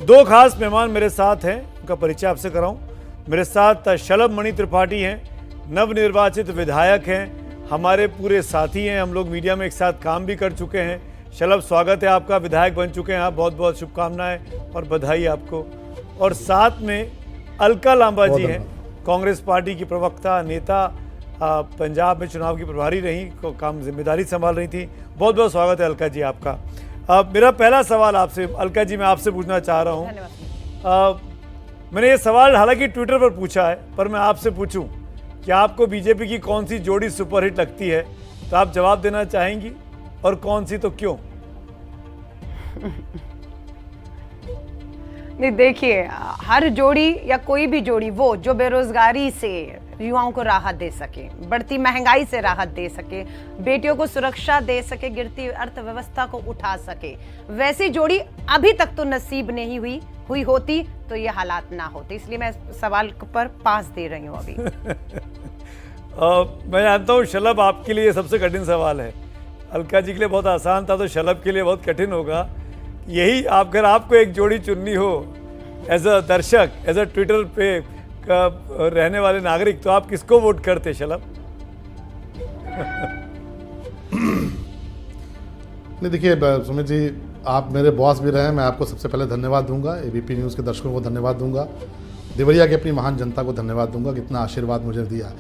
दो खास मेहमान मेरे साथ हैं, उनका परिचय आपसे कराऊं। मेरे साथ शलभ मणि त्रिपाठी हैं, नवनिर्वाचित विधायक हैं, हमारे पूरे साथी हैं, हम लोग मीडिया में एक साथ काम भी कर चुके हैं। शलभ, स्वागत है आपका, विधायक बन चुके हैं आप, बहुत बहुत शुभकामनाएं और बधाई आपको। और साथ में अलका लांबा जी हैं, कांग्रेस पार्टी की प्रवक्ता, नेता, पंजाब में चुनाव की प्रभारी रही, काम जिम्मेदारी संभाल रही थी। बहुत बहुत स्वागत है अलका जी आपका। मेरा पहला सवाल आपसे, अलका जी, मैं आपसे पूछना चाह रहा हूँ। मैंने ये सवाल हालांकि ट्विटर पर पूछा है, पर मैं आपसे पूछूं कि आपको बीजेपी की कौन सी जोड़ी सुपरहिट लगती है, तो आप जवाब देना चाहेंगी, और कौन सी, तो क्यों? नहीं, देखिए, हर जोड़ी या कोई भी जोड़ी वो जो बेरोजगारी से युवाओं को राहत दे सके, बढ़ती महंगाई से राहत दे सके, बेटियों को सुरक्षा दे सके, गिरती अर्थव्यवस्था को उठा सके, वैसी जोड़ी अभी तक तो नसीब नहीं हुई होती तो ये हालात ना होते। इसलिए मैं सवाल पर पास दे रही हूँ अभी। मैं जानता हूँ शलभ आपके लिए सबसे कठिन सवाल है, अलका जी के लिए बहुत आसान था, तो शलभ के लिए बहुत कठिन होगा। यही अगर आपको एक जोड़ी चुननी हो एज अ दर्शक, एज अ ट्विटर पे रहने वाले नागरिक, तो आप किसको वोट करते शलभ? नहीं, देखिए सुमित जी, आप मेरे बॉस भी रहे हैं, मैं आपको सबसे पहले धन्यवाद दूंगा, एबीपी न्यूज़ के दर्शकों को धन्यवाद दूंगा, देवरिया की अपनी महान जनता को धन्यवाद दूंगा कि इतना आशीर्वाद मुझे दिया।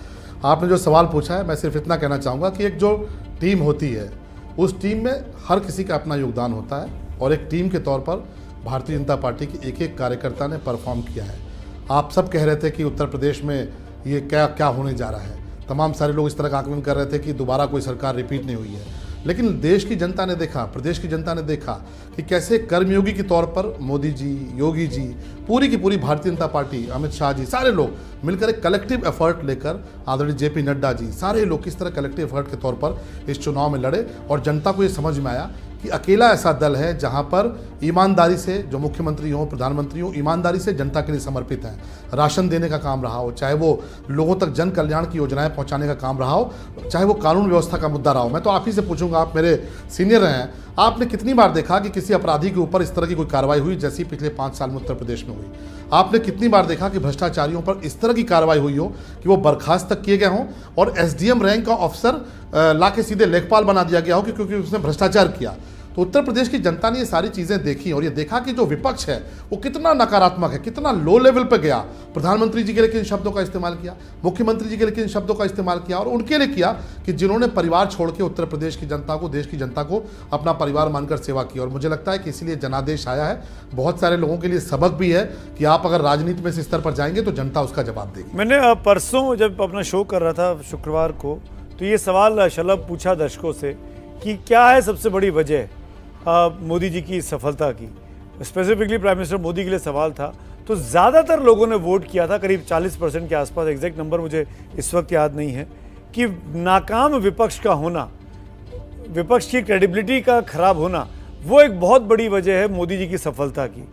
आपने जो सवाल पूछा है, मैं सिर्फ इतना कहना चाहूँगा कि एक जो टीम होती है, उस टीम में हर किसी का अपना योगदान होता है, और एक टीम के तौर पर भारतीय जनता पार्टी की एक एक कार्यकर्ता ने परफॉर्म किया है। आप सब कह रहे थे कि उत्तर प्रदेश में ये क्या क्या होने जा रहा है, तमाम सारे लोग इस तरह का आकलन कर रहे थे कि दोबारा कोई सरकार रिपीट नहीं हुई है, लेकिन देश की जनता ने देखा, प्रदेश की जनता ने देखा कि कैसे कर्मयोगी के तौर पर मोदी जी, योगी जी, पूरी की पूरी भारतीय जनता पार्टी, अमित शाह जी, सारे लोग मिलकर एक कलेक्टिव एफर्ट लेकर, आदरणीय जेपी नड्डा जी, सारे लोग किस तरह कलेक्टिव एफर्ट के तौर पर इस चुनाव में लड़े, और जनता को ये समझ में आया कि अकेला ऐसा दल है जहां पर ईमानदारी से, जो मुख्यमंत्री हो, प्रधानमंत्री हो, ईमानदारी से जनता के लिए समर्पित हैं। राशन देने का काम रहा हो, चाहे वो लोगों तक जन कल्याण की योजनाएं पहुंचाने का काम रहा हो, चाहे वो कानून व्यवस्था का मुद्दा रहा हो। मैं तो आप ही से पूछूंगा, आप मेरे सीनियर हैं, आपने कितनी बार देखा कि किसी अपराधी के ऊपर इस तरह की कोई कार्रवाई हुई जैसी पिछले 5 साल में उत्तर प्रदेश में हुई? आपने कितनी बार देखा कि भ्रष्टाचारियों पर इस तरह की कार्रवाई हुई हो कि वो बर्खास्त तक किए गए हों, और एसडीएम रैंक का ऑफिसर लाके सीधे लेखपाल बना दिया गया हो क्योंकि उसने भ्रष्टाचार किया? तो उत्तर प्रदेश की जनता ने ये सारी चीज़ें देखी, और ये देखा कि जो विपक्ष है वो कितना नकारात्मक है, कितना लो लेवल पर गया। प्रधानमंत्री जी के लिए किन शब्दों का इस्तेमाल किया, मुख्यमंत्री जी के लिए किन शब्दों का इस्तेमाल किया, और उनके लिए किया कि जिन्होंने परिवार छोड़ के उत्तर प्रदेश की जनता को, देश की जनता को अपना परिवार मानकर सेवा की। और मुझे लगता है कि इसीलिए जनादेश आया है। बहुत सारे लोगों के लिए सबक भी है कि आप अगर राजनीति में इस स्तर पर जाएंगे तो जनता उसका जवाब देगी। मैंने परसों जब अपना शो कर रहा था शुक्रवार को, तो ये सवाल शलभ पूछा दर्शकों से कि क्या है सबसे बड़ी वजह मोदी जी की सफलता की, स्पेसिफिकली प्राइम मिनिस्टर मोदी के लिए सवाल था। तो ज़्यादातर लोगों ने वोट किया था, करीब 40% के आसपास, एग्जैक्ट नंबर मुझे इस वक्त याद नहीं है, कि नाकाम विपक्ष का होना, विपक्ष की क्रेडिबिलिटी का खराब होना, वो एक बहुत बड़ी वजह है मोदी जी की सफलता की।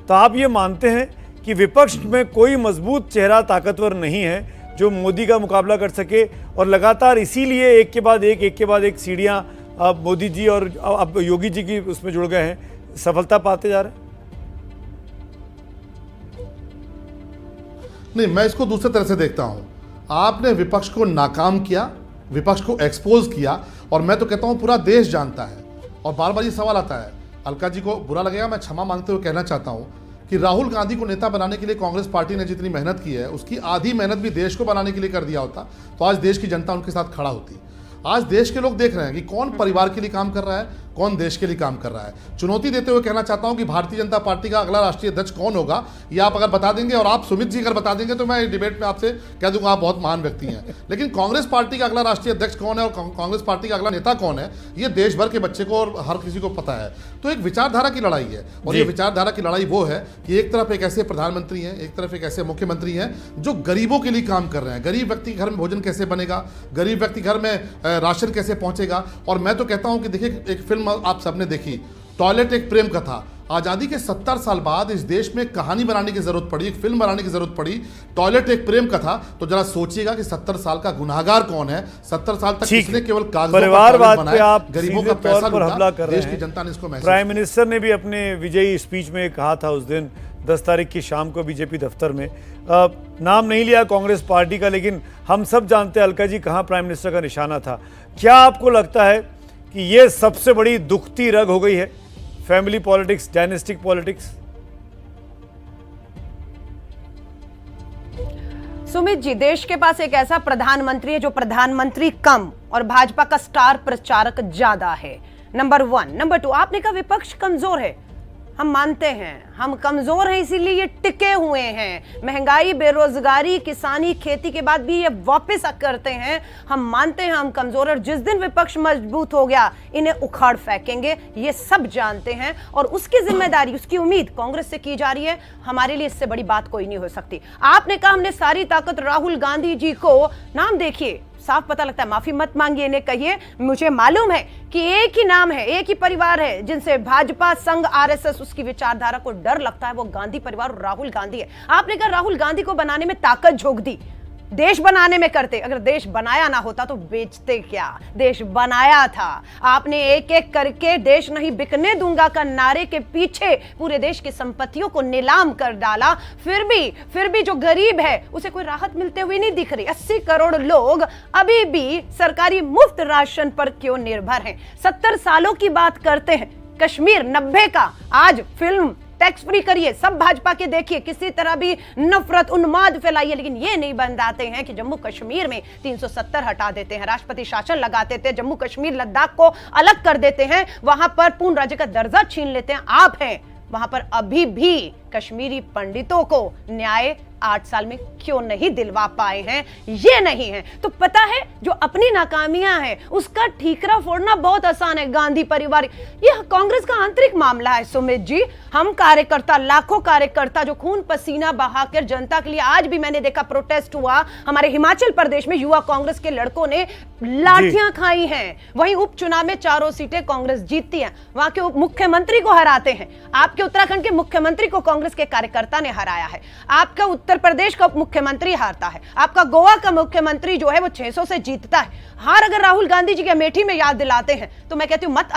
तो आप ये मानते हैं कि विपक्ष में कोई मजबूत चेहरा, ताकतवर नहीं है जो मोदी का मुकाबला कर सके, और लगातार इसीलिए एक के बाद एक सीढ़ियाँ अब मोदी जी और अब योगी जी की उसमें जुड़ गए हैं, सफलता पाते जा रहे हैं? नहीं, मैं इसको दूसरे तरह से देखता हूं। आपने विपक्ष को नाकाम किया, विपक्ष को एक्सपोज किया, और मैं तो कहता हूं पूरा देश जानता है। और बार बार ये सवाल आता है, अलका जी को बुरा लगेगा, मैं क्षमा मांगते हुए कहना चाहता हूं कि राहुल गांधी को नेता बनाने के लिए कांग्रेस पार्टी ने जितनी मेहनत की है, उसकी आधी मेहनत भी देश को बनाने के लिए कर दिया होता, तो आज देश की जनता उनके साथ खड़ा होती। आज देश के लोग देख रहे हैं कि कौन परिवार के लिए काम कर रहा है, कौन देश के लिए काम कर रहा है। चुनौती देते हुए कहना चाहता हूं कि भारतीय जनता पार्टी का अगला राष्ट्रीय अध्यक्ष कौन होगा, ये आप अगर बता देंगे, और आप सुमित जी अगर बता देंगे, तो मैं डिबेट में आपसे कह दूंगा आप बहुत महान व्यक्ति हैं। लेकिन कांग्रेस पार्टी का अगला राष्ट्रीय अध्यक्ष कौन है और कांग्रेस पार्टी का अगला नेता कौन है, ये देश भर के बच्चे को और हर किसी को पता है। तो एक विचारधारा की लड़ाई है, और ये विचारधारा की लड़ाई वो है कि एक तरफ एक ऐसे प्रधानमंत्री हैं, एक तरफ एक ऐसे मुख्यमंत्री हैं जो गरीबों के लिए काम कर रहे हैं। गरीब व्यक्ति के घर में भोजन कैसे बनेगा, गरीब व्यक्ति घर में राशन कैसे पहुंचेगा। और मैं तो कहता हूं कि देखिए, एक फिल्म आप सबने देखी, टॉयलेट एक प्रेम कथा। आज़ादी के 70 साल बाद इस देश में कहानी बनाने की जरूरत पड़ी, एक फिल्म बनाने की जरूरत पड़ी, टॉयलेट एक प्रेम कथा। तो जरा सोचिएगा कि 70 साल का गुनाहगार कौन है, 70 साल तक किसने केवल परिवारवाद पे आप गरीबों का पैसा पर हमला कर रहे हैं। देश की जनता ने इसको महसूस। प्राइम मिनिस्टर ने भी अपने विजयी स्पीच में कहा था उस दिन 10 तारीख की शाम को बीजेपी दफ्तर में। नाम नहीं लिया कांग्रेस पार्टी का, लेकिन हम सब जानते हैं अलका जी कहाँ प्राइम मिनिस्टर का निशाना था। क्या आपको लगता है कि ये सबसे बड़ी दुखती रग हो गई है, family politics, dynastic politics? Sumit ji, देश के पास एक ऐसा प्रधानमंत्री है जो प्रधानमंत्री कम और भाजपा का स्टार प्रचारक ज्यादा है, नंबर 1। नंबर 2, आपने कहा विपक्ष कमजोर है। हम मानते हैं हम कमजोर हैं, इसीलिए ये टिके हुए हैं। महंगाई, बेरोजगारी, किसानी, खेती के बाद भी ये वापस करते हैं। हम मानते हैं हम कमजोर, और जिस दिन विपक्ष मजबूत हो गया इन्हें उखाड़ फेंकेंगे, ये सब जानते हैं। और उसकी जिम्मेदारी, उसकी उम्मीद कांग्रेस से की जा रही है। हमारे लिए इससे बड़ी बात कोई नहीं हो सकती। आपने कहा हमने सारी ताकत राहुल गांधी जी को, नाम देखिए साफ पता लगता है, माफी मत मांगिए, इन्हें कहिए मुझे मालूम है कि एक ही नाम है, एक ही परिवार है जिनसे भाजपा, संघ, आरएसएस, उसकी विचारधारा को डर लगता है, वो गांधी परिवार और राहुल गांधी है। आपने कहा राहुल गांधी को बनाने में ताकत झोंक दी, देश बनाने में करते। अगर देश बनाया ना होता तो बेचते क्या? देश बनाया था आपने। एक एक करके देश नहीं बिकने दूंगा का नारे के पीछे पूरे देश की संपत्तियों को नीलाम कर डाला। फिर भी जो गरीब है उसे कोई राहत मिलते हुए नहीं दिख रही। 80 करोड़ लोग अभी भी सरकारी मुफ्त राशन पर क्यों निर्भर हैं? 70 सालों की बात करते हैं, कश्मीर 90 का, आज फिल्म टैक्स फ्री करिए, सब भाजपा के देखिए, किसी तरह भी नफरत, उन्माद फैलाइए, लेकिन ये नहीं बताते हैं कि जम्मू कश्मीर में 370 हटा देते हैं, राष्ट्रपति शासन लगाते थे, जम्मू कश्मीर लद्दाख को अलग कर देते हैं, वहां पर पूर्ण राज्य का दर्जा छीन लेते हैं। आप हैं वहां पर, अभी भी कश्मीरी पंडितों को न्याय 8 साल में क्यों नहीं दिलवा पाए हैं? ये नहीं है तो पता है, जो अपनी नाकामियां हैं उसका ठीकरा फोड़ना बहुत आसान है। गांधी परिवार, यह कांग्रेस का आंतरिक मामला है सुमित जी। हम कार्यकर्ता, लाखों कार्यकर्ता जो खून पसीना बहाकर जनता के लिए, आज भी मैंने देखा प्रोटेस्ट हुआ हमारे हिमाचल प्रदेश में, युवा कांग्रेस के लड़कों ने लाठियां खाई हैं। वहीं उपचुनाव में 4 सीटें कांग्रेस जीतती है, वहां के उप मुख्यमंत्री को हराते हैं। आपके उत्तराखंड के मुख्यमंत्री को कांग्रेस के कार्यकर्ता ने हराया है। आपका उत्तर प्रदेश का मुख्यमंत्री हारता है। आपका गोवा का मुख्यमंत्री जो है वो 600 से जीतता है। हार अगर राहुल गांधी जी के अमेठी में याद दिलाते हैं तो मैं कहती हूं मत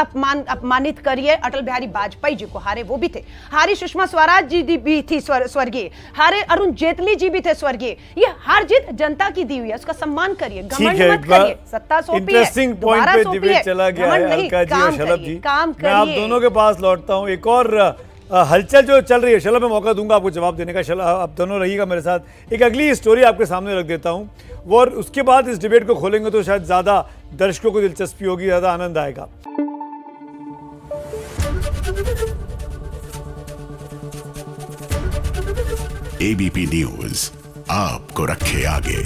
अपमानित करिए। अटल बिहारी वाजपेयी जी को हारे, वो भी थे। हारी सुषमा स्वराज जी भी थी स्वर्गीय, हारे अरुण जेटली जी भी थे स्वर्गीय। ये हार जीत जनता की दी हुई है, उसका सम्मान करिए, घमंड मत करिए। सत्ता सोपी है, इंटरेस्टिंग पॉइंट पे डिबेट चला गया है अलका जी और शलभ जी। मैं आप दोनों के पास लौटता हूं। एक और हलचल जो चल रही है, शलभ मैं मौका दूंगा आपको जवाब देने का। शलभ आप दोनों रहिएगा मेरे साथ। एक अगली स्टोरी आपके सामने रख देता हूं, वो और उसके बाद इस डिबेट को खोलेंगे तो शायद ज्यादा दर्शकों को दिलचस्पी होगी, ज्यादा आनंद आएगा। एबीपी न्यूज आपको रखे आगे।